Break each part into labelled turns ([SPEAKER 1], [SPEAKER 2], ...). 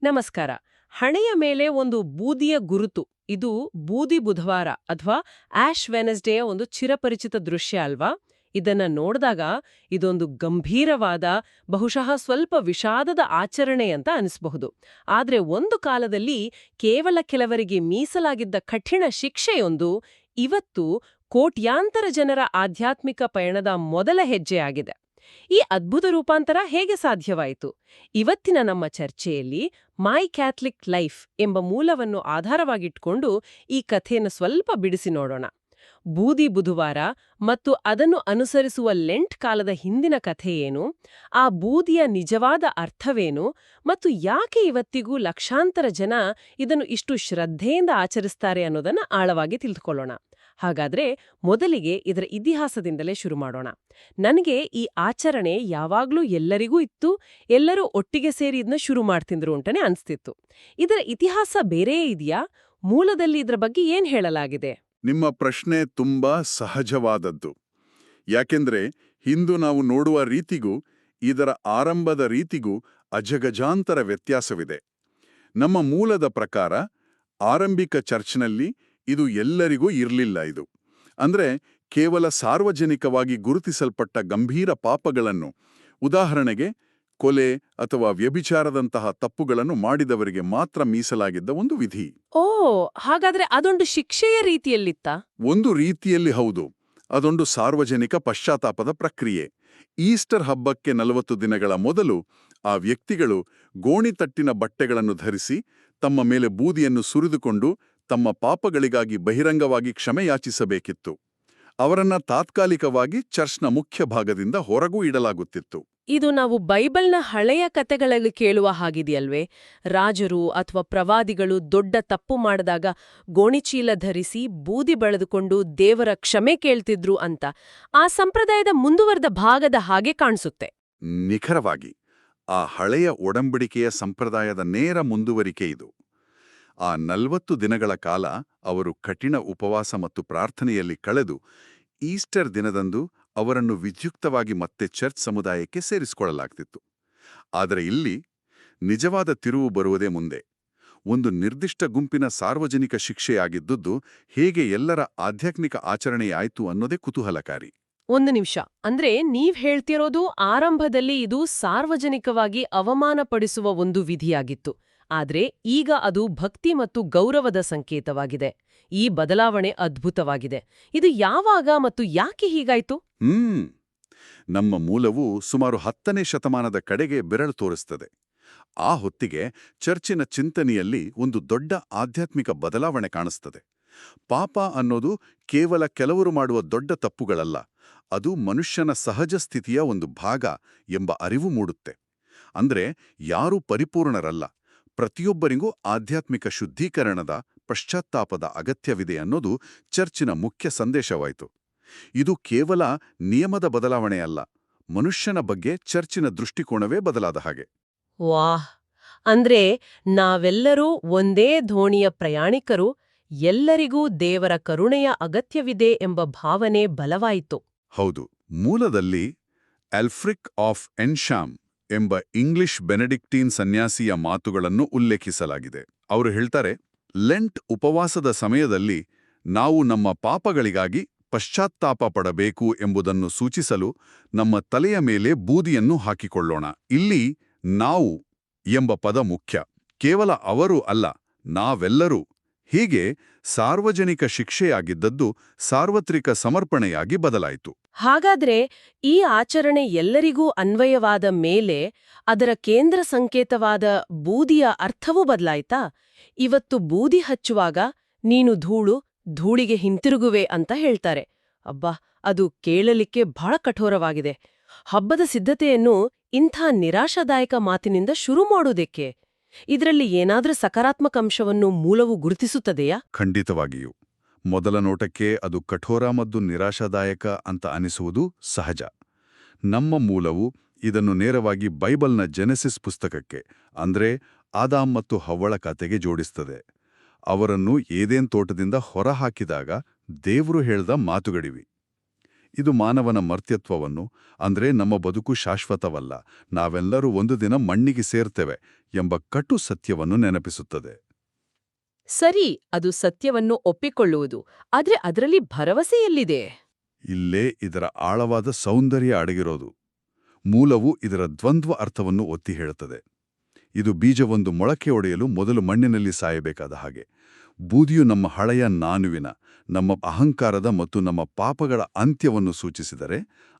[SPEAKER 1] ನಮಸ್ಕಾರ. ಹಣೆಯ ಮೇಲೆ ಒಂದು ಬೂದಿಯ ಗುರುತು, ಇದು ಬೂದಿ ಬುಧವಾರ ಅಥವಾ ಆಶ್ ವೆನಸ್ಡೇಯ ಒಂದು ಚಿರಪರಿಚಿತ ದೃಶ್ಯ ಅಲ್ವಾ? ಇದನ್ನ ನೋಡಿದಾಗ ಇದೊಂದು ಗಂಭೀರವಾದ, ಬಹುಶಃ ಸ್ವಲ್ಪ ವಿಷಾದದ ಆಚರಣೆ ಅಂತ ಅನಿಸಬಹುದು. ಆದ್ರೆ ಒಂದು ಕಾಲದಲ್ಲಿ ಕೇವಲ ಕೆಲವರಿಗೆ ಮೀಸಲಾಗಿದ್ದ ಕಠಿಣ ಶಿಕ್ಷೆಯೊಂದು ಇವತ್ತು ಕೋಟ್ಯಾಂತರ ಜನರ ಆಧ್ಯಾತ್ಮಿಕ ಪಯಣದ ಮೊದಲ ಹೆಜ್ಜೆಯಾಗಿದೆ. ಈ ಅದ್ಭುತ ರೂಪಾಂತರ ಹೇಗೆ ಸಾಧ್ಯವಾಯಿತು? ಇವತ್ತಿನ ನಮ್ಮ ಚರ್ಚೆಯಲ್ಲಿ ಮೈ ಕ್ಯಾಥಲಿಕ್ ಲೈಫ್ ಎಂಬ ಮೂಲವನ್ನು ಆಧಾರವಾಗಿಟ್ಕೊಂಡು ಈ ಕಥೆಯನ್ನು ಸ್ವಲ್ಪ ಬಿಡಿಸಿ ನೋಡೋಣ. ಬೂದಿ ಬುಧವಾರ ಮತ್ತು ಅದನ್ನು ಅನುಸರಿಸುವ ಲೆಂಟ್ ಕಾಲದ ಹಿಂದಿನ ಕಥೆ ಏನು, ಆ ಬೂದಿಯ ನಿಜವಾದ ಅರ್ಥವೇನು, ಮತ್ತು ಯಾಕೆ ಇವತ್ತಿಗೂ ಲಕ್ಷಾಂತರ ಜನ ಇದನ್ನು ಇಷ್ಟು ಶ್ರದ್ಧೆಯಿಂದ ಆಚರಿಸ್ತಾರೆ ಅನ್ನೋದನ್ನ ಆಳವಾಗಿ ತಿಳಿದುಕೊಳ್ಳೋಣ. ಹಾಗಾದ್ರೆ ಮೊದಲಿಗೆ ಇದರ ಇತಿಹಾಸದಿಂದಲೇ ಶುರು ಮಾಡೋಣ. ನನಗೆ ಈ ಆಚರಣೆ ಯಾವಾಗ್ಲೂ ಎಲ್ಲರಿಗೂ ಇತ್ತು, ಎಲ್ಲರೂ ಒಟ್ಟಿಗೆ ಸೇರಿ ಇದನ್ನ ಶುರು ಮಾಡ್ತಿದ್ರು ಅಂತಾನೆ ಅನ್ಸ್ತಿತ್ತು. ಇದರ ಇತಿಹಾಸ ಬೇರೆಯೇ ಇದೆಯಾ? ಮೂಲದಲ್ಲಿ ಇದರ ಬಗ್ಗೆ ಏನ್ ಹೇಳಲಾಗಿದೆ?
[SPEAKER 2] ನಿಮ್ಮ ಪ್ರಶ್ನೆ ತುಂಬಾ ಸಹಜವಾದದ್ದು. ಯಾಕೆಂದ್ರೆ ಇಂದು ನಾವು ನೋಡುವ ರೀತಿಗೂ ಇದರ ಆರಂಭದ ರೀತಿಗೂ ಅಜಗಜಾಂತರ ವ್ಯತ್ಯಾಸವಿದೆ. ನಮ್ಮ ಮೂಲದ ಪ್ರಕಾರ ಆರಂಭಿಕ ಚರ್ಚ್ನಲ್ಲಿ ಇದು ಎಲ್ಲರಿಗೂ ಇರಲಿಲ್ಲ. ಇದು ಅಂದ್ರೆ ಕೇವಲ ಸಾರ್ವಜನಿಕವಾಗಿ ಗುರುತಿಸಲ್ಪಟ್ಟ ಗಂಭೀರ ಪಾಪಗಳನ್ನು, ಉದಾಹರಣೆಗೆ ಕೊಲೆ ಅಥವಾ ವ್ಯಭಿಚಾರದಂತಹ ತಪ್ಪುಗಳನ್ನು ಮಾಡಿದವರಿಗೆ ಮಾತ್ರ ಮೀಸಲಾಗಿದ್ದ ಒಂದು ವಿಧಿ.
[SPEAKER 1] ಓ, ಹಾಗಾದ್ರೆ ಅದೊಂದು ಶಿಕ್ಷೆಯ ರೀತಿಯಲ್ಲಿತ್ತ?
[SPEAKER 2] ಒಂದು ರೀತಿಯಲ್ಲಿ ಹೌದು. ಅದೊಂದು ಸಾರ್ವಜನಿಕ ಪಶ್ಚಾತ್ತಾಪದ ಪ್ರಕ್ರಿಯೆ. ಈಸ್ಟರ್ ಹಬ್ಬಕ್ಕೆ 40 ದಿನಗಳ ಮೊದಲು ಆ ವ್ಯಕ್ತಿಗಳು ಗೋಣಿತಟ್ಟಿನ ಬಟ್ಟೆಗಳನ್ನು ಧರಿಸಿ ತಮ್ಮ ಮೇಲೆ ಬೂದಿಯನ್ನು ಸುರಿದುಕೊಂಡು ತಮ್ಮ ಪಾಪಗಳಿಗಾಗಿ ಬಹಿರಂಗವಾಗಿ ಕ್ಷಮೆಯಾಚಿಸಬೇಕಿತ್ತು. ಅವರನ್ನ ತಾತ್ಕಾಲಿಕವಾಗಿ ಚರ್ಚ್ನ ಮುಖ್ಯ ಭಾಗದಿಂದ ಹೊರಗೂ ಇಡಲಾಗುತ್ತಿತ್ತು.
[SPEAKER 1] ಇದು ನಾವು ಬೈಬಲ್ನ ಹಳೆಯ ಕತೆಗಳಲ್ಲಿ ಕೇಳುವ ಹಾಗಿದೆಯಲ್ವೇ? ರಾಜರು ಅಥವಾ ಪ್ರವಾದಿಗಳು ದೊಡ್ಡ ತಪ್ಪು ಮಾಡಿದಾಗ ಗೋಣಿಚೀಲ ಧರಿಸಿ ಬೂದಿ ಬೆಳೆದುಕೊಂಡು ದೇವರ ಕ್ಷಮೆ ಕೇಳ್ತಿದ್ರು ಅಂತ ಆ ಸಂಪ್ರದಾಯದ ಮುಂದುವರೆದ ಭಾಗದ ಹಾಗೆ ಕಾಣಿಸುತ್ತೆ.
[SPEAKER 2] ನಿಖರವಾಗಿ ಆ ಹಳೆಯ ಒಡಂಬಡಿಕೆಯ ಸಂಪ್ರದಾಯದ ನೇರ ಮುಂದುವರಿಕೆ ಇದು. ಆ 40 ದಿನಗಳ ಕಾಲ ಅವರು ಕಠಿಣ ಉಪವಾಸ ಮತ್ತು ಪ್ರಾರ್ಥನೆಯಲ್ಲಿ ಕಳೆದು ಈಸ್ಟರ್ ದಿನದಂದು ಅವರನ್ನು ವಿದ್ಯುಕ್ತವಾಗಿ ಮತ್ತೆ ಚರ್ಚ್ ಸಮುದಾಯಕ್ಕೆ ಸೇರಿಸಿಕೊಳ್ಳಲಾಗ್ತಿತ್ತು. ಆದರೆ ಇಲ್ಲಿ ನಿಜವಾದ ತಿರುವು ಬರುವುದೇ ಮುಂದೆ. ಒಂದು ನಿರ್ದಿಷ್ಟ ಗುಂಪಿನ ಸಾರ್ವಜನಿಕ ಶಿಕ್ಷೆಯಾಗಿದ್ದುದು ಹೇಗೆ ಎಲ್ಲರ ಆಧ್ಯಾತ್ಮಿಕ ಆಚರಣೆಯಾಯಿತು ಅನ್ನೋದೇ ಕುತೂಹಲಕಾರಿ.
[SPEAKER 1] ಒಂದು ನಿಮಿಷ, ಅಂದ್ರೆ ನೀವ್ ಹೇಳ್ತಿರೋದು ಆರಂಭದಲ್ಲಿ ಇದು ಸಾರ್ವಜನಿಕವಾಗಿ ಅವಮಾನಪಡಿಸುವ ಒಂದು ವಿಧಿಯಾಗಿತ್ತು. ಆದ್ರೆ ಈಗ ಅದು ಭಕ್ತಿ ಮತ್ತು ಗೌರವದ ಸಂಕೇತವಾಗಿದೆ. ಈ ಬದಲಾವಣೆ ಅದ್ಭುತವಾಗಿದೆ. ಇದು ಯಾವಾಗ ಮತ್ತು ಯಾಕೆ ಹೀಗಾಯ್ತು?
[SPEAKER 2] ನಮ್ಮ ಮೂಲವು ಸುಮಾರು 10ನೇ ಶತಮಾನದ ಕಡೆಗೆ ಬೆರಳು ತೋರಿಸ್ತದೆ. ಆ ಹೊತ್ತಿಗೆ ಚರ್ಚಿನ ಚಿಂತನೆಯಲ್ಲಿ ಒಂದು ದೊಡ್ಡ ಆಧ್ಯಾತ್ಮಿಕ ಬದಲಾವಣೆ ಕಾಣಿಸ್ತದೆ. ಪಾಪ ಅನ್ನೋದು ಕೇವಲ ಕೆಲವರು ಮಾಡುವ ದೊಡ್ಡ ತಪ್ಪುಗಳಲ್ಲ, ಅದು ಮನುಷ್ಯನ ಸಹಜ ಸ್ಥಿತಿಯ ಒಂದು ಭಾಗ ಎಂಬ ಅರಿವು ಮೂಡುತ್ತೆ. ಅಂದ್ರೆ ಯಾರೂ ಪರಿಪೂರ್ಣರಲ್ಲ, ಪ್ರತಿಯೊಬ್ಬರಿಗೂ ಆಧ್ಯಾತ್ಮಿಕ ಶುದ್ಧೀಕರಣದ, ಪಶ್ಚಾತ್ತಾಪದ ಅಗತ್ಯವಿದೆ ಅನ್ನೋದು ಚರ್ಚಿನ ಮುಖ್ಯ ಸಂದೇಶವಾಯಿತು. ಇದು ಕೇವಲ ನಿಯಮದ ಬದಲಾವಣೆಯಲ್ಲ, ಮನುಷ್ಯನ ಬಗ್ಗೆ ಚರ್ಚಿನ ದೃಷ್ಟಿಕೋನವೇ ಬದಲಾದ ಹಾಗೆ.
[SPEAKER 1] ವಾಹ್! ಅಂದ್ರೆ ನಾವೆಲ್ಲರೂ ಒಂದೇ ದೋಣಿಯ ಪ್ರಯಾಣಿಕರು, ಎಲ್ಲರಿಗೂ ದೇವರ ಕರುಣೆಯ ಅಗತ್ಯವಿದೆ ಎಂಬ ಭಾವನೆ ಬಲವಾಯಿತು.
[SPEAKER 2] ಹೌದು. ಮೂಲದಲ್ಲಿ ಆಲ್ಫ್ರಿಕ್ ಆಫ್ ಎನ್ಶಾಮ್ ಎಂಬ ಇಂಗ್ಲಿಷ್ ಬೆನೆಡಿಕ್ಟೀನ್ ಸನ್ಯಾಸಿಯ ಮಾತುಗಳನ್ನು ಉಲ್ಲೇಖಿಸಲಾಗಿದೆ. ಅವರು ಹೇಳ್ತಾರೆ, ಲೆಂಟ್ ಉಪವಾಸದ ಸಮಯದಲ್ಲಿ ನಾವು ನಮ್ಮ ಪಾಪಗಳಿಗಾಗಿ ಪಶ್ಚಾತ್ತಾಪ ಪಡಬೇಕು ಎಂಬುದನ್ನು ಸೂಚಿಸಲು ನಮ್ಮ ತಲೆಯ ಮೇಲೆ ಬೂದಿಯನ್ನು ಹಾಕಿಕೊಳ್ಳೋಣ. ಇಲ್ಲಿ ನಾವು ಎಂಬ ಪದ ಮುಖ್ಯ. ಕೇವಲ ಅವರು ಅಲ್ಲ, ನಾವೆಲ್ಲರೂ. ಹೀಗೆ ಸಾರ್ವಜನಿಕ ಶಿಕ್ಷೆಯಾಗಿದ್ದದ್ದು ಸಾರ್ವತ್ರಿಕ ಸಮರ್ಪಣೆಯಾಗಿ ಬದಲಾಯಿತು.
[SPEAKER 1] ಹಾಗಾದ್ರೆ ಈ ಆಚರಣೆ ಎಲ್ಲರಿಗೂ ಅನ್ವಯವಾದ ಮೇಲೆ ಅದರ ಕೇಂದ್ರ ಸಂಕೇತವಾದ ಬೂದಿಯ ಅರ್ಥವೂ ಬದಲಾಯ್ತಾ? ಇವತ್ತು ಬೂದಿ ಹಚ್ಚುವಾಗ ನೀನು ಧೂಳು, ಧೂಳಿಗೆ ಹಿಂತಿರುಗುವೆ ಅಂತ ಹೇಳ್ತಾರೆ. ಅಬ್ಬಾ, ಅದು ಕೇಳಲಿಕ್ಕೆ ಬಹಳ ಕಠೋರವಾಗಿದೆ. ಹಬ್ಬದ ಸಿದ್ಧತೆಯನ್ನು ಇಂಥ ನಿರಾಶಾದಾಯಕ ಮಾತಿನಿಂದ ಶುರು ಮಾಡೋದಕ್ಕೆ ಇದರಲ್ಲಿ ಏನಾದ್ರೂ ಸಕಾರಾತ್ಮಕ ಅಂಶವನ್ನು ಮೂಲವು ಗುರುತಿಸುತ್ತದೆಯಾ?
[SPEAKER 2] ಖಂಡಿತವಾಗಿಯೂ. ಮೊದಲ ನೋಟಕ್ಕೆ ಅದು ಕಠೋರ ಮತ್ತು ನಿರಾಶಾದಾಯಕ ಅಂತ ಅನಿಸುವುದು ಸಹಜ. ನಮ್ಮ ಮೂಲವು ಇದನ್ನು ನೇರವಾಗಿ ಬೈಬಲ್ನ ಜೆನೆಸಿಸ್ ಪುಸ್ತಕಕ್ಕೆ, ಅಂದ್ರೆ ಆದಾಮ್ ಮತ್ತು ಹವ್ವಳ ಕತೆಗೆ ಜೋಡಿಸ್ತದೆ. ಅವರನ್ನು ಏದೇನ್ ತೋಟದಿಂದ ಹೊರಹಾಕಿದಾಗ ದೇವರು ಹೇಳ್ದ ಮಾತುಗಳಿವಿ. ಇದು ಮಾನವನ ಮರ್ತ್ಯತ್ವವನ್ನು, ಅಂದ್ರೆ ನಮ್ಮ ಬದುಕು ಶಾಶ್ವತವಲ್ಲ, ನಾವೆಲ್ಲರೂ ಒಂದು ದಿನ ಮಣ್ಣಿಗೆ ಸೇರ್ತೇವೆ ಎಂಬ ಕಟು ಸತ್ಯವನ್ನು ನೆನಪಿಸುತ್ತದೆ.
[SPEAKER 3] ಸರಿ, ಅದು ಸತ್ಯವನ್ನು ಒಪ್ಪಿಕೊಳ್ಳುವುದು. ಆದ್ರೆ ಅದರಲ್ಲಿ ಭರವಸೆ ಎಲ್ಲಿದೆ?
[SPEAKER 2] ಇಲ್ಲೇ ಇದರ ಆಳವಾದ ಸೌಂದರ್ಯ ಅಡಗಿರೋದು. ಮೂಲವು ಇದರ ದ್ವಂದ್ವ ಅರ್ಥವನ್ನು ಒತ್ತಿ ಹೇಳುತ್ತದೆ. ಇದು ಬೀಜವೊಂದು ಮೊಳಕೆ ಒಡೆಯಲು ಮೊದಲು ಮಣ್ಣಿನಲ್ಲಿ ಸಾಯಬೇಕಾದ ಹಾಗೆ. ಬೂದಿಯು ನಮ್ಮ ಹಳೆಯ ನಾನುವಿನ, ನಮ್ಮ ಅಹಂಕಾರದ ಮತ್ತು ನಮ್ಮ ಪಾಪಗಳ ಅಂತ್ಯವನ್ನು ಸೂಚಿಸಿದರೆ,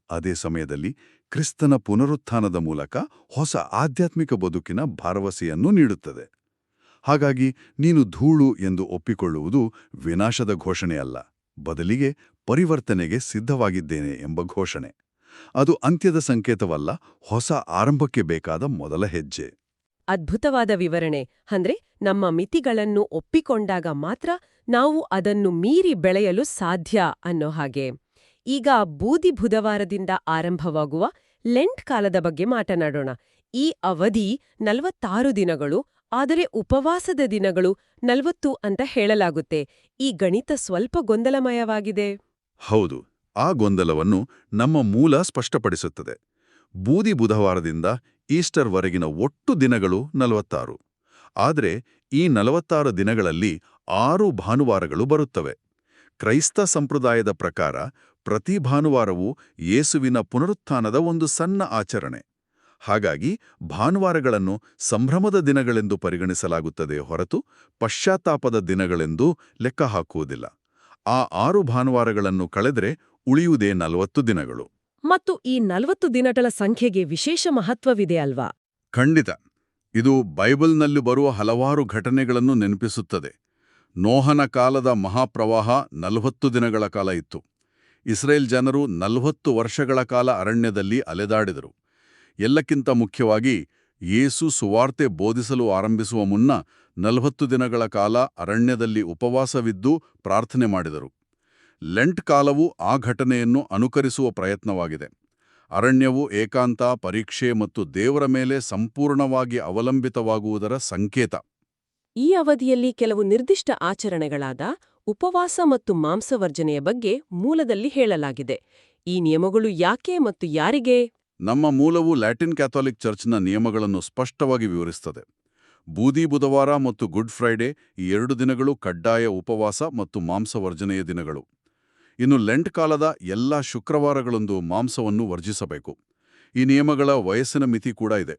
[SPEAKER 2] ಅದೇ ಸಮಯದಲ್ಲಿ ಕ್ರಿಸ್ತನ ಪುನರುತ್ಥಾನದ ಮೂಲಕ ಹೊಸ ಆಧ್ಯಾತ್ಮಿಕ ಬದುಕಿನ ಭರವಸೆಯನ್ನು ನೀಡುತ್ತದೆ. ಹಾಗಾಗಿ ನೀನು ಧೂಳು ಎಂದು ಒಪ್ಪಿಕೊಳ್ಳುವುದು ವಿನಾಶದ ಘೋಷಣೆಯಲ್ಲ, ಬದಲಿಗೆ ಪರಿವರ್ತನೆಗೆ ಸಿದ್ಧವಾಗಿದ್ದೇನೆ ಎಂಬ ಘೋಷಣೆ. ಅದು ಅಂತ್ಯದ ಸಂಕೇತವಲ್ಲ, ಹೊಸ ಆರಂಭಕ್ಕೆ ಬೇಕಾದ ಮೊದಲ ಹೆಜ್ಜೆ.
[SPEAKER 3] ಅದ್ಭುತವಾದ ವಿವರಣೆ. ಅಂದ್ರೆ ನಮ್ಮ ಮಿತಿಗಳನ್ನು ಒಪ್ಪಿಕೊಂಡಾಗ ಮಾತ್ರ ನಾವು ಅದನ್ನು ಮೀರಿ ಬೆಳೆಯಲು ಸಾಧ್ಯ ಅನ್ನೋ ಹಾಗೆ. ಈಗ ಬೂದಿ ಬುಧವಾರದಿಂದ ಆರಂಭವಾಗುವ ಲೆಂಟ್ ಕಾಲದ ಬಗ್ಗೆ ಮಾತನಾಡೋಣ. ಈ ಅವಧಿ 46 ದಿನಗಳು, ಆದರೆ ಉಪವಾಸದ ದಿನಗಳು 40 ಅಂತ ಹೇಳಲಾಗುತ್ತೆ. ಈ ಗಣಿತ ಸ್ವಲ್ಪ ಗೊಂದಲಮಯವಾಗಿದೆ.
[SPEAKER 2] ಹೌದು, ಆ ಗೊಂದಲವನ್ನು ನಮ್ಮ ಮೂಲ ಸ್ಪಷ್ಟಪಡಿಸುತ್ತದೆ. ಬೂದಿ ಬುಧವಾರದಿಂದ ಈಸ್ಟರ್ವರೆಗಿನ ಒಟ್ಟು ದಿನಗಳು 46. ಆದರೆ ಈ 46 ದಿನಗಳಲ್ಲಿ 6 ಭಾನುವಾರಗಳು ಬರುತ್ತವೆ. ಕ್ರೈಸ್ತ ಸಂಪ್ರದಾಯದ ಪ್ರಕಾರ ಪ್ರತಿ ಭಾನುವಾರವೂ ಯೇಸುವಿನ ಪುನರುತ್ಥಾನದ ಒಂದು ಸಣ್ಣ ಆಚರಣೆ. ಹಾಗಾಗಿ ಭಾನುವಾರಗಳನ್ನು ಸಂಭ್ರಮದ ದಿನಗಳೆಂದು ಪರಿಗಣಿಸಲಾಗುತ್ತದೆ ಹೊರತು ಪಶ್ಚಾತ್ತಾಪದ ದಿನಗಳೆಂದು ಲೆಕ್ಕ ಹಾಕುವುದಿಲ್ಲ. ಆ 6 ಭಾನುವಾರಗಳನ್ನು ಕಳೆದರೆ ಉಳಿಯುವುದೇ 40 ದಿನಗಳು.
[SPEAKER 3] ಮತ್ತು ಈ 40 ದಿನಗಳ ಸಂಖ್ಯೆಗೆ ವಿಶೇಷ ಮಹತ್ವವಿದೆ ಅಲ್ವಾ?
[SPEAKER 2] ಖಂಡಿತ. ಇದು ಬೈಬಲ್ನಲ್ಲಿ ಬರುವ ಹಲವಾರು ಘಟನೆಗಳನ್ನು ನೆನಪಿಸುತ್ತದೆ. ನೋಹನ ಕಾಲದ ಮಹಾಪ್ರವಾಹ 40 ದಿನಗಳ ಕಾಲ ಇತ್ತು. ಇಸ್ರೇಲ್ ಜನರು 40 ವರ್ಷಗಳ ಕಾಲ ಅರಣ್ಯದಲ್ಲಿ ಅಲೆದಾಡಿದರು. ಎಲ್ಲಕ್ಕಿಂತ ಮುಖ್ಯವಾಗಿ ಯೇಸು ಸುವಾರ್ತೆ ಬೋಧಿಸಲು ಆರಂಭಿಸುವ ಮುನ್ನ 40 ದಿನಗಳ ಕಾಲ ಅರಣ್ಯದಲ್ಲಿ ಉಪವಾಸವಿದ್ದು ಪ್ರಾರ್ಥನೆ ಮಾಡಿದರು. ಲೆಂಟ್ ಕಾಲವು ಆ ಘಟನೆಯನ್ನು ಅನುಕರಿಸುವ ಪ್ರಯತ್ನವಾಗಿದೆ. ಅರಣ್ಯವು ಏಕಾಂತ, ಪರೀಕ್ಷೆ ಮತ್ತು ದೇವರ ಮೇಲೆ ಸಂಪೂರ್ಣವಾಗಿ ಅವಲಂಬಿತವಾಗುವುದರ ಸಂಕೇತ.
[SPEAKER 3] ಈ ಅವಧಿಯಲ್ಲಿ ಕೆಲವು ನಿರ್ದಿಷ್ಟ ಆಚರಣೆಗಳಾದ ಉಪವಾಸ ಮತ್ತು ಮಾಂಸವರ್ಜನೆಯ ಬಗ್ಗೆ ಮೂಲದಲ್ಲಿ ಹೇಳಲಾಗಿದೆ. ಈ ನಿಯಮಗಳು ಯಾಕೆ ಮತ್ತು ಯಾರಿಗೆ?
[SPEAKER 2] ನಮ್ಮ ಮೂಲವು ಲ್ಯಾಟಿನ್ ಕ್ಯಾಥೋಲಿಕ್ ಚರ್ಚ್ನ ನಿಯಮಗಳನ್ನು ಸ್ಪಷ್ಟವಾಗಿ ವಿವರಿಸುತ್ತದೆ. ಬೂದಿ ಬುಧವಾರ ಮತ್ತು ಗುಡ್ ಫ್ರೈಡೆ ಈ 2 ದಿನಗಳು ಕಡ್ಡಾಯ ಉಪವಾಸ ಮತ್ತು ಮಾಂಸವರ್ಜನೆಯ ದಿನಗಳು. ಇನ್ನು ಲೆಂಟ್ ಕಾಲದ ಎಲ್ಲಾ ಶುಕ್ರವಾರಗಳಂದು ಮಾಂಸವನ್ನು ವರ್ಜಿಸಬೇಕು. ಈ ನಿಯಮಗಳ ವಯಸ್ಸಿನ ಮಿತಿ ಕೂಡ ಇದೆ.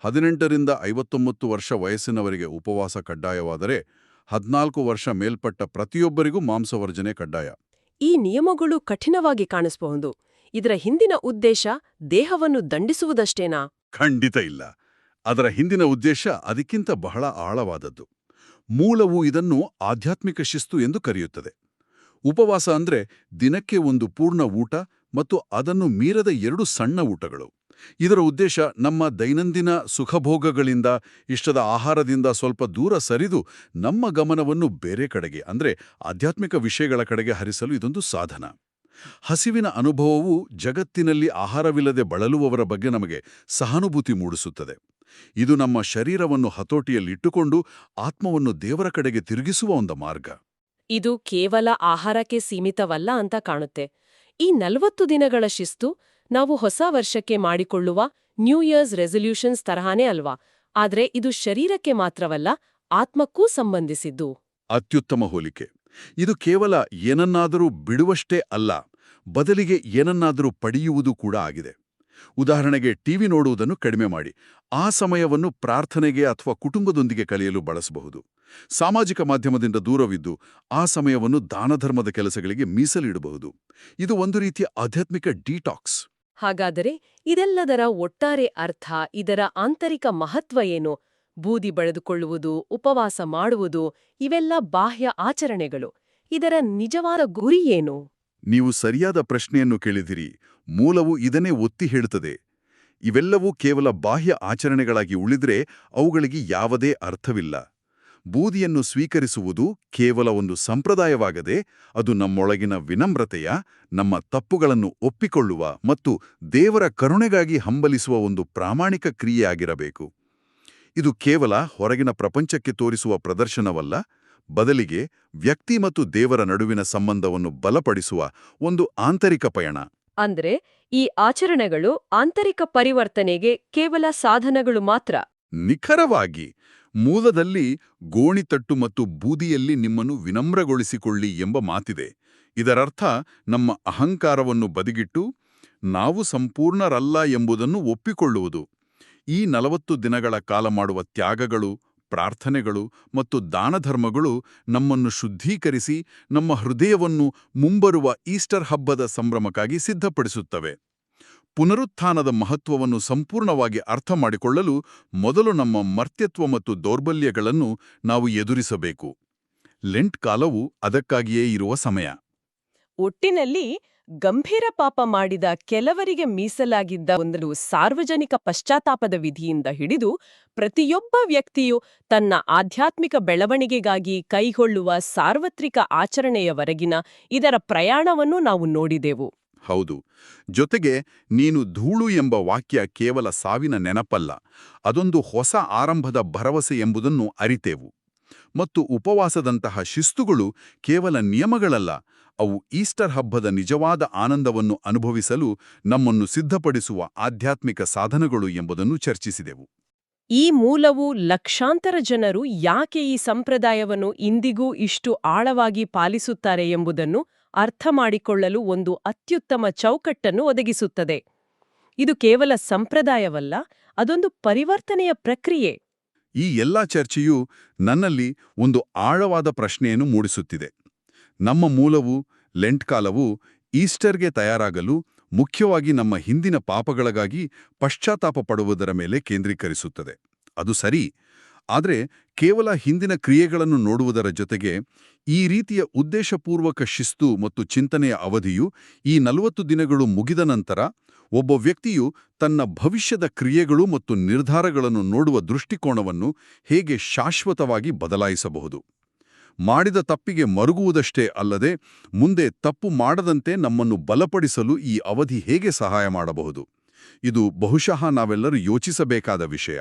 [SPEAKER 2] 18ರಿಂದ 59 ವರ್ಷ ವಯಸ್ಸಿನವರಿಗೆ ಉಪವಾಸ ಕಡ್ಡಾಯವಾದರೆ 14 ವರ್ಷ ಮೇಲ್ಪಟ್ಟ ಪ್ರತಿಯೊಬ್ಬರಿಗೂ ಮಾಂಸವರ್ಜನೆ ಕಡ್ಡಾಯ.
[SPEAKER 3] ಈ ನಿಯಮಗಳು ಕಠಿಣವಾಗಿ ಕಾಣಿಸಬಹುದು. ಇದರ ಹಿಂದಿನ ಉದ್ದೇಶ ದೇಹವನ್ನು ದಂಡಿಸುವುದಷ್ಟೇನಾ?
[SPEAKER 2] ಖಂಡಿತ ಇಲ್ಲ. ಅದರ ಹಿಂದಿನ ಉದ್ದೇಶ ಅದಕ್ಕಿಂತ ಬಹಳ ಆಳವಾದದ್ದು. ಮೂಲವು ಇದನ್ನು ಆಧ್ಯಾತ್ಮಿಕ ಶಿಸ್ತು ಎಂದು ಕರೆಯುತ್ತದೆ. ಉಪವಾಸ ಅಂದ್ರೆ ದಿನಕ್ಕೆ ಒಂದು ಪೂರ್ಣ ಊಟ ಮತ್ತು ಅದನ್ನು ಮೀರದ 2 ಸಣ್ಣ ಊಟಗಳು. ಇದರ ಉದ್ದೇಶ ನಮ್ಮ ದೈನಂದಿನ ಸುಖಭೋಗಗಳಿಂದ, ಇಷ್ಟದ ಆಹಾರದಿಂದ ಸ್ವಲ್ಪ ದೂರ ಸರಿದು ನಮ್ಮ ಗಮನವನ್ನು ಬೇರೆ ಕಡೆಗೆ, ಅಂದ್ರೆ ಆಧ್ಯಾತ್ಮಿಕ ವಿಷಯಗಳ ಕಡೆಗೆ ಹರಿಸಲು ಇದೊಂದು ಸಾಧನ. ಹಸಿವಿನ ಅನುಭವವು ಜಗತ್ತಿನಲ್ಲಿ ಆಹಾರವಿಲ್ಲದೆ ಬಳಲುವವರ ಬಗ್ಗೆ ನಮಗೆ ಸಹಾನುಭೂತಿ ಮೂಡಿಸುತ್ತದೆ. ಇದು ನಮ್ಮ ಶರೀರವನ್ನು ಹತೋಟಿಯಲ್ಲಿಟ್ಟುಕೊಂಡು ಆತ್ಮವನ್ನು ದೇವರ ಕಡೆಗೆ ತಿರುಗಿಸುವ ಒಂದು ಮಾರ್ಗ.
[SPEAKER 3] ಇದು ಕೇವಲ ಆಹಾರಕ್ಕೆ ಸೀಮಿತವಲ್ಲ ಅಂತ ಕಾಣುತ್ತೆ. ಈ 40 ದಿನಗಳ ಶಿಸ್ತು ನಾವು ಹೊಸ ವರ್ಷಕ್ಕೆ ಮಾಡಿಕೊಳ್ಳುವ ನ್ಯೂ ಇಯರ್ಸ್ ರೆಸಲ್ಯೂಷನ್ಸ್ ತರಹಾನೇ ಅಲ್ವಾ? ಆದ್ರೆ ಇದು ಶರೀರಕ್ಕೆ ಮಾತ್ರವಲ್ಲ, ಆತ್ಮಕ್ಕೂ ಸಂಬಂಧಿಸಿದ್ದು.
[SPEAKER 2] ಅತ್ಯುತ್ತಮ ಹೋಲಿಕೆ. ಇದು ಕೇವಲ ಏನನ್ನಾದರೂ ಬಿಡುವಷ್ಟೇ ಅಲ್ಲ, ಬದಲಿಗೆ ಏನನ್ನಾದರೂ ಪಡೆಯುವುದು ಕೂಡ ಆಗಿದೆ. ಉದಾಹರಣೆಗೆ ಟಿವಿ ನೋಡುವುದನ್ನು ಕಡಿಮೆ ಮಾಡಿ ಆ ಸಮಯವನ್ನು ಪ್ರಾರ್ಥನೆಗೆ ಅಥವಾ ಕುಟುಂಬದೊಂದಿಗೆ ಕಳೆಯಲು ಬಳಸಬಹುದು. ಸಾಮಾಜಿಕ ಮಾಧ್ಯಮದಿಂದ ದೂರವಿದ್ದು ಆ ಸಮಯವನ್ನು ದಾನಧರ್ಮದ ಕೆಲಸಗಳಿಗೆ ಮೀಸಲಿಡಬಹುದು. ಇದು ಒಂದು ರೀತಿಯ ಆಧ್ಯಾತ್ಮಿಕ ಡಿಟಾಕ್ಸ್.
[SPEAKER 3] ಹಾಗಾದರೆ ಇದೆಲ್ಲದರ ಒಟ್ಟಾರೆ ಅರ್ಥ, ಇದರ ಆಂತರಿಕ ಮಹತ್ವ ಏನು? ಬೂದಿ ಬಳೆದುಕೊಳ್ಳುವುದು, ಉಪವಾಸ ಮಾಡುವುದು, ಇವೆಲ್ಲ ಬಾಹ್ಯ ಆಚರಣೆಗಳು. ಇದರ ನಿಜವಾದ ಗುರಿ ಏನು?
[SPEAKER 2] ನೀವು ಸರಿಯಾದ ಪ್ರಶ್ನೆಯನ್ನು ಕೇಳಿದಿರಿ. ಮೂಲವು ಇದನ್ನೇ ಒತ್ತಿ ಹೇಳುತ್ತದೆ. ಇವೆಲ್ಲವೂ ಕೇವಲ ಬಾಹ್ಯ ಆಚರಣೆಗಳಾಗಿ ಉಳಿದ್ರೆ ಅವುಗಳಿಗೆ ಯಾವುದೇ ಅರ್ಥವಿಲ್ಲ. ಬೂದಿಯನ್ನು ಸ್ವೀಕರಿಸುವುದು ಕೇವಲ ಒಂದು ಸಂಪ್ರದಾಯವಾಗದೆ, ಅದು ನಮ್ಮೊಳಗಿನ ವಿನಮ್ರತೆಯ, ನಮ್ಮ ತಪ್ಪುಗಳನ್ನು ಒಪ್ಪಿಕೊಳ್ಳುವ ಮತ್ತು ದೇವರ ಕರುಣೆಗಾಗಿ ಹಂಬಲಿಸುವ ಒಂದು ಪ್ರಾಮಾಣಿಕ ಕ್ರಿಯೆಯಾಗಿರಬೇಕು. ಇದು ಕೇವಲ ಹೊರಗಿನ ಪ್ರಪಂಚಕ್ಕೆ ತೋರಿಸುವ ಪ್ರದರ್ಶನವಲ್ಲ, ಬದಲಿಗೆ ವ್ಯಕ್ತಿ ಮತ್ತು ದೇವರ ನಡುವಿನ ಸಂಬಂಧವನ್ನು ಬಲಪಡಿಸುವ ಒಂದು ಆಂತರಿಕ ಪಯಣ.
[SPEAKER 3] ಅಂದ್ರೆ ಈ ಆಚರಣೆಗಳು ಆಂತರಿಕ ಪರಿವರ್ತನೆಗೆ ಕೇವಲ ಸಾಧನಗಳು ಮಾತ್ರ.
[SPEAKER 2] ನಿಖರವಾಗಿ ಮೂಲದಲ್ಲಿ ಗೋಣಿತಟ್ಟು ಮತ್ತು ಬೂದಿಯಲ್ಲಿ ನಿಮ್ಮನ್ನು ವಿನಮ್ರಗೊಳಿಸಿಕೊಳ್ಳಿ ಎಂಬ ಮಾತಿದೆ. ಇದರರ್ಥ ನಮ್ಮ ಅಹಂಕಾರವನ್ನು ಬದಿಗಿಟ್ಟು ನಾವು ಸಂಪೂರ್ಣರಲ್ಲ ಎಂಬುದನ್ನು ಒಪ್ಪಿಕೊಳ್ಳುವುದು. ಈ 40 ದಿನಗಳ ಕಾಲ ಮಾಡುವ ತ್ಯಾಗಗಳು, ಪ್ರಾರ್ಥನೆಗಳು ಮತ್ತು ದಾನಧರ್ಮಗಳು ನಮ್ಮನ್ನು ಶುದ್ಧೀಕರಿಸಿ ನಮ್ಮ ಹೃದಯವನ್ನು ಮುಂಬರುವ ಈಸ್ಟರ್ ಹಬ್ಬದ ಸಂಭ್ರಮಕ್ಕಾಗಿ ಸಿದ್ಧಪಡಿಸುತ್ತವೆ. ಪುನರುತ್ಥಾನದ ಮಹತ್ವವನ್ನು ಸಂಪೂರ್ಣವಾಗಿ ಅರ್ಥ ಮಾಡಿಕೊಳ್ಳಲು ಮೊದಲು ನಮ್ಮ ಮರ್ತ್ಯತ್ವ ಮತ್ತು ದೌರ್ಬಲ್ಯಗಳನ್ನು ನಾವು ಎದುರಿಸಬೇಕು. ಲೆಂಟ್ ಕಾಲವು ಅದಕ್ಕಾಗಿಯೇ ಇರುವ ಸಮಯ.
[SPEAKER 3] ಒಟ್ಟಿನಲ್ಲಿ ಗಂಭೀರ ಪಾಪ ಮಾಡಿದ ಕೆಲವರಿಗೆ ಮೀಸಲಾಗಿದ್ದ ಒಂದು ಸಾರ್ವಜನಿಕ ಪಶ್ಚಾತ್ತಾಪದ ವಿಧಿಯಿಂದ ಹಿಡಿದು ಪ್ರತಿಯೊಬ್ಬ ವ್ಯಕ್ತಿಯು ತನ್ನ ಆಧ್ಯಾತ್ಮಿಕ ಬೆಳವಣಿಗೆಗಾಗಿ ಕೈಗೊಳ್ಳುವ ಸಾರ್ವತ್ರಿಕ ಆಚರಣೆಯವರೆಗಿನ ಇದರ ಪ್ರಯಾಣವನ್ನು ನಾವು ನೋಡಿದೆವು.
[SPEAKER 2] ಹೌದು. ಜೊತೆಗೆ ನೀನು ಧೂಳು ಎಂಬ ವಾಕ್ಯ ಕೇವಲ ಸಾವಿನ ನೆನಪಲ್ಲ, ಅದೊಂದು ಹೊಸ ಆರಂಭದ ಭರವಸೆ ಎಂಬುದನ್ನು ಅರಿತೆವು. ಮತ್ತು ಉಪವಾಸದಂತಹ ಶಿಸ್ತುಗಳು ಕೇವಲ ನಿಯಮಗಳಲ್ಲ, ಅವು ಈಸ್ಟರ್ ಹಬ್ಬದ ನಿಜವಾದ ಆನಂದವನ್ನು ಅನುಭವಿಸಲು ನಮ್ಮನ್ನು ಸಿದ್ಧಪಡಿಸುವ ಆಧ್ಯಾತ್ಮಿಕ ಸಾಧನಗಳು ಎಂಬುದನ್ನು ಚರ್ಚಿಸಿದೆವು.
[SPEAKER 3] ಈ ಮೂಲವು ಲಕ್ಷಾಂತರ ಜನರು ಯಾಕೆ ಈ ಸಂಪ್ರದಾಯವನ್ನು ಇಂದಿಗೂ ಇಷ್ಟು ಆಳವಾಗಿ ಪಾಲಿಸುತ್ತಾರೆ ಎಂಬುದನ್ನು ಅರ್ಥ ಮಾಡಿಕೊಳ್ಳಲು ಒಂದು ಅತ್ಯುತ್ತಮ ಚೌಕಟ್ಟನ್ನು ಒದಗಿಸುತ್ತದೆ. ಇದು ಕೇವಲ ಸಂಪ್ರದಾಯವಲ್ಲ, ಅದೊಂದು ಪರಿವರ್ತನೆಯ ಪ್ರಕ್ರಿಯೆ.
[SPEAKER 2] ಈ ಎಲ್ಲಾ ಚರ್ಚೆಯು ನನ್ನಲ್ಲಿ ಒಂದು ಆಳವಾದ ಪ್ರಶ್ನೆಯನ್ನು ಮೂಡಿಸುತ್ತಿದೆ. ನಮ್ಮ ಮೂಲವು, ಲೆಂಟ್ ಕಾಲವು, ಈಸ್ಟರ್ಗೆ ತಯಾರಾಗಲು ಮುಖ್ಯವಾಗಿ ನಮ್ಮ ಹಿಂದಿನ ಪಾಪಗಳಿಗಾಗಿ ಪಶ್ಚಾತ್ತಾಪ ಪಡುವುದರ ಮೇಲೆ ಕೇಂದ್ರೀಕರಿಸುತ್ತದೆ. ಅದು ಸರಿ. ಆದರೆ ಕೇವಲ ಹಿಂದಿನ ಕ್ರಿಯೆಗಳನ್ನು ನೋಡುವುದರ ಜೊತೆಗೆ ಈ ರೀತಿಯ ಉದ್ದೇಶಪೂರ್ವಕ ಶಿಸ್ತು ಮತ್ತು ಚಿಂತನೆಯ ಅವಧಿಯು ಈ 40 ದಿನಗಳು ಮುಗಿದ ನಂತರ ಒಬ್ಬ ವ್ಯಕ್ತಿಯು ತನ್ನ ಭವಿಷ್ಯದ ಕ್ರಿಯೆಗಳು ಮತ್ತು ನಿರ್ಧಾರಗಳನ್ನು ನೋಡುವ ದೃಷ್ಟಿಕೋನವನ್ನು ಹೇಗೆ ಶಾಶ್ವತವಾಗಿ ಬದಲಾಯಿಸಬಹುದು. ಮಾಡಿದ ತಪ್ಪಿಗೆ ಮರುಗುವುದಷ್ಟೇ ಅಲ್ಲದೆ ಮುಂದೆ ತಪ್ಪು ಮಾಡದಂತೆ ನಮ್ಮನ್ನು ಬಲಪಡಿಸಲು ಈ ಅವಧಿ ಹೇಗೆ ಸಹಾಯ ಮಾಡಬಹುದು. ಇದು ಬಹುಶಃ ನಾವೆಲ್ಲರೂ ಯೋಚಿಸಬೇಕಾದ ವಿಷಯ.